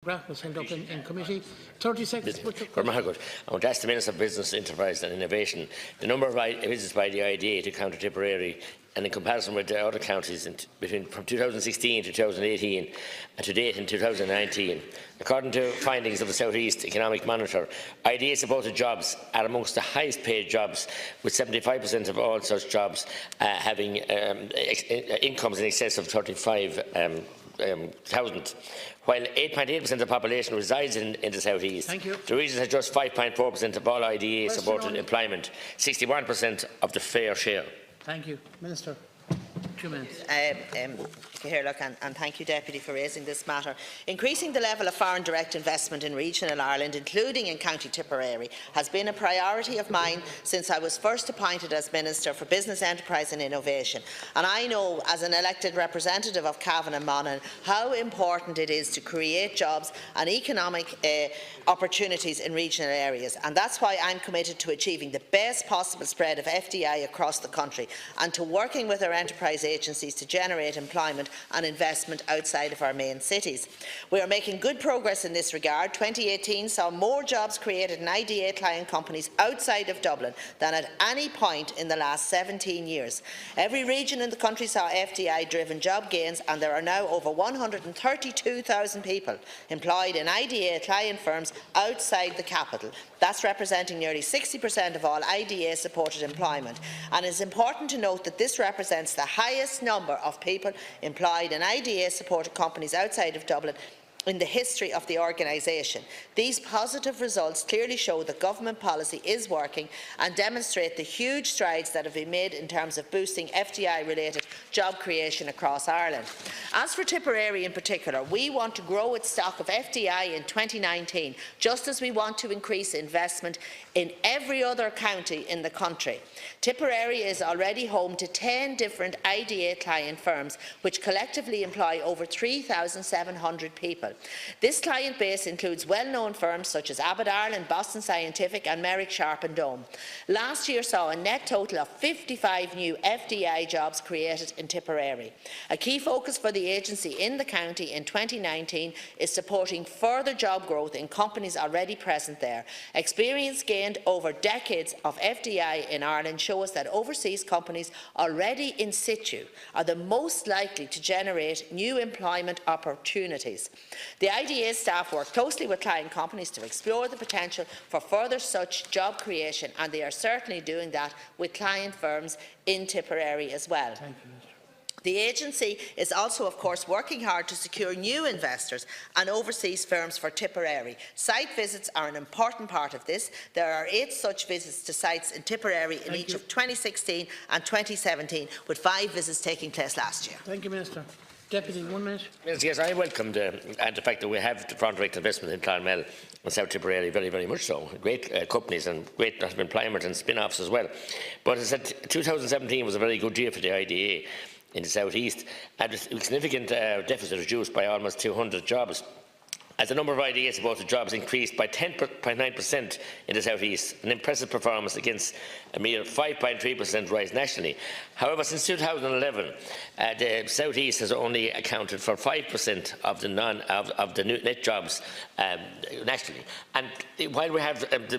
McGrath was sent up in committee. 30 seconds. I want to ask the Minister of Business, Enterprise and Innovation the number of visits by the IDA to County Tipperary, and in comparison with the other counties from 2016 to 2018 and to date in 2019. According to findings of the South East Economic Monitor, IDA-supported jobs are amongst the highest paid jobs, with 75% of all such jobs having incomes in excess of 35,000, while 8.8% of the population resides in the South East. The region has just 5.4% of all IDA-supported employment, 61% of the fair share. Thank you. Minister. 2 minutes. And thank you, Deputy, for raising this matter. Increasing the level of foreign direct investment in regional Ireland, including in County Tipperary, has been a priority of mine since I was first appointed as Minister for Business, Enterprise and Innovation. And I know, as an elected representative of Cavan and Monaghan, how important it is to create jobs and economic opportunities in regional areas. And that's why I'm committed to achieving the best possible spread of FDI across the country and to working with our enterprise agencies to generate employment and investment outside of our main cities. We are making good progress in this regard. 2018 saw more jobs created in IDA client companies outside of Dublin than at any point in the last 17 years. Every region in the country saw FDI-driven job gains, and there are now over 132,000 people employed in IDA client firms outside the capital. That's representing nearly 60% of all IDA-supported employment. And it is important to note that this represents the highest number of people employed in IDA-supported companies outside of Dublin in the history of the organisation. These positive results clearly show that government policy is working and demonstrate the huge strides that have been made in terms of boosting FDI-related job creation across Ireland. As for Tipperary in particular, we want to grow its stock of FDI in 2019, just as we want to increase investment in every other county in the country. Tipperary is already home to 10 different IDA client firms, which collectively employ over 3,700 people. This client base includes well-known firms such as Abbott Ireland, Boston Scientific and Merrick Sharp and Dome. Last year saw a net total of 55 new FDI jobs created in Tipperary. A key focus for the agency in the county in 2019 is supporting further job growth in companies already present there. Experience gained over decades of FDI in Ireland shows that overseas companies already in situ are the most likely to generate new employment opportunities. The IDA staff work closely with client companies to explore the potential for further such job creation, and they are certainly doing that with client firms in Tipperary as well. Thank you, Minister. The agency is also, of course, working hard to secure new investors and overseas firms for Tipperary. Site visits are an important part of this. There are 8 such visits to sites in Tipperary in each of 2016 and 2017, with 5 visits taking place last year. Thank you, Minister. Deputy, 1 minute. Yes, I welcome the fact that we have the foreign direct investment in Clonmel and South Tipperary, very, very much so. Great companies and great employment and spin-offs as well. But as I said, 2017 was a very good year for the IDA in the South East, and a significant deficit reduced by almost 200 jobs, as the number of IDA-supported jobs increased by 10.9% in the South East, an impressive performance against a mere 5.3% rise nationally. However, since 2011, the South East has only accounted for 5% of the new net jobs nationally. And while we have the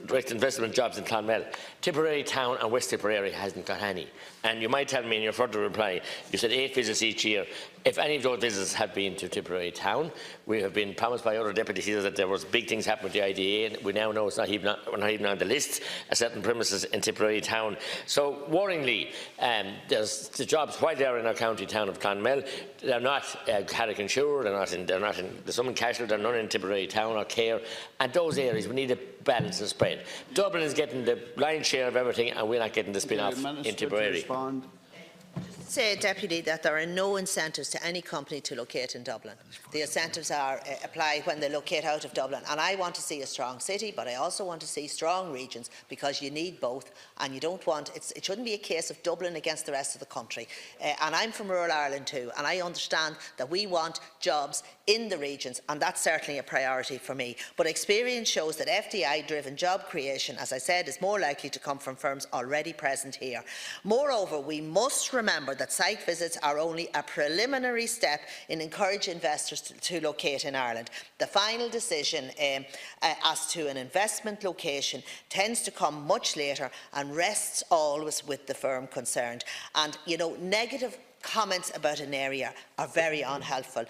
direct investment jobs in Clonmel, Tipperary Town and West Tipperary hasn't got any. And you might tell me in your further reply, you said 8 visits each year. If any of those visits have been to Tipperary Town, we have been promised by other deputies here that there was big things happening with the IDA, and we now know it's we're not even on the list at certain premises in Tipperary Town. So, worryingly, there's the jobs, while they are in our county town of Clonmel, they're not Carrick-on-Suir, they're not in some in Cashel, they're none in Tipperary Town or Cahir, and those areas we need a balance and spread. Dublin is getting the lion's share of everything, and we're not getting the spin-off in Tipperary. Say, Deputy, that there are no incentives to any company to locate in Dublin. The incentives apply when they locate out of Dublin. And I want to see a strong city, but I also want to see strong regions, because you need both. And you don't want it shouldn't be a case of Dublin against the rest of the country. And I'm from rural Ireland too, and I understand that we want jobs in the regions, and that's certainly a priority for me. But experience shows that FDI-driven job creation, as I said, is more likely to come from firms already present here. Moreover, we must remember that site visits are only a preliminary step in encouraging investors to locate in Ireland. The final decision as to an investment location tends to come much later and rests always with the firm concerned. And, you know, negative comments about an area are very unhelpful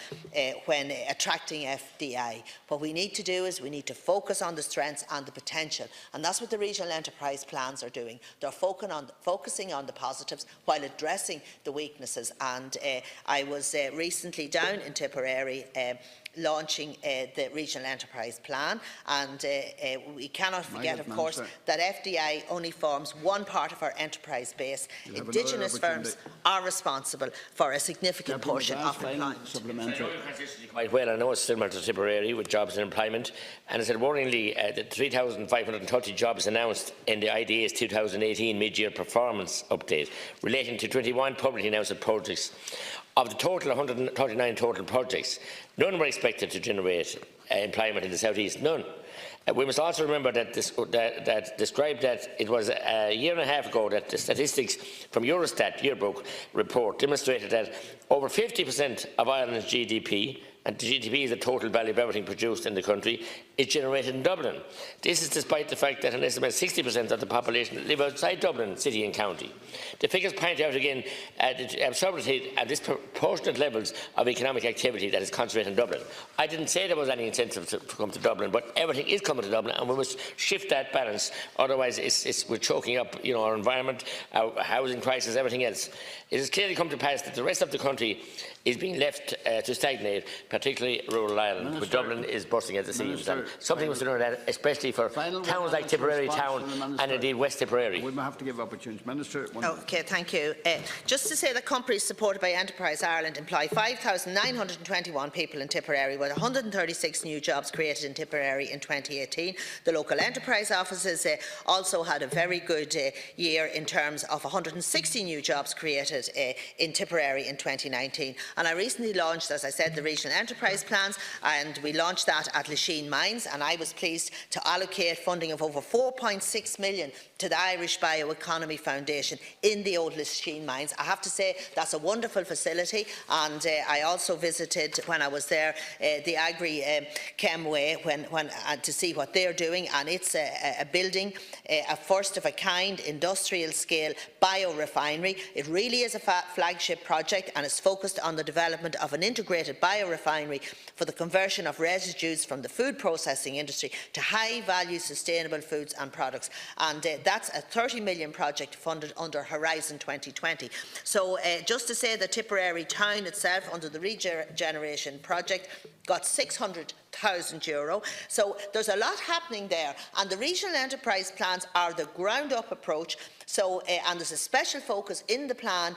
when attracting FDI. What we need to do is we need to focus on the strengths and the potential, and that's what the regional enterprise plans are doing. They're focusing on the positives while addressing the weaknesses. And I was recently down in Tipperary launching the regional enterprise plan, and we cannot forget, of course, that FDI only forms one part of our enterprise base. Indigenous firms are responsible for a significant portion of employment. Quite well, I know it's similar to Tipperary with jobs and employment, and I said worryingly, the 3,530 jobs announced in the IDA's 2018 mid-year performance update relating to 21 publicly announced projects. Of the total 139 total projects, none were expected to generate employment in the South East, none. We must also remember that described that it was a year and a half ago that the statistics from Eurostat yearbook report demonstrated that over 50% of Ireland's GDP, and the GDP is the total value of everything produced in the country, is generated in Dublin. This is despite the fact that an estimated 60% of the population live outside Dublin city and county. The figures point out again the absurdity and disproportionate levels of economic activity that is concentrated in Dublin. I didn't say there was any incentive to come to Dublin, but everything is coming to Dublin, and we must shift that balance. Otherwise, we're choking up, you know, our environment, our housing crisis, everything else. It has clearly come to pass that the rest of the country is being left to stagnate, particularly rural Ireland, where Dublin is bursting at the seams. And something was done that, especially for towns like Tipperary Town and indeed West Tipperary. We have to give opportunities. Minister. Okay, thank you. Just to say that companies supported by Enterprise Ireland employ 5,921 people in Tipperary, with 136 new jobs created in Tipperary in 2018. The local enterprise offices also had a very good year in terms of 160 new jobs created in Tipperary in 2019. And I recently launched, as I said, the regional enterprise plans, and we launched that at Lachine Mines, and I was pleased to allocate funding of over 4.6 million to the Irish Bioeconomy Foundation in the old Lachine Mines. I have to say that's a wonderful facility, and I also visited, when I was there, the Agri Chem Way to see what they're doing, and it's a building, a first of a kind industrial scale biorefinery. It really is a flagship project, and it's focused on the development of an integrated biorefinery for the conversion of residues from the food processing industry to high-value sustainable foods and products. And that's a 30 million project funded under Horizon 2020. So just to say that Tipperary Town itself, under the Regeneration project, got €600,000. So there's a lot happening there, and the regional enterprise plans are the ground-up approach. So, and there's a special focus in the plan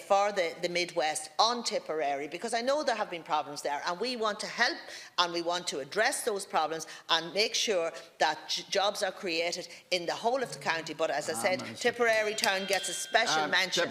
for the Midwest on Tipperary, because I know there have been problems there, and we want to help and we want to address those problems and make sure that jobs are created in the whole of the county. But as I said, Tipperary Town gets a special mention.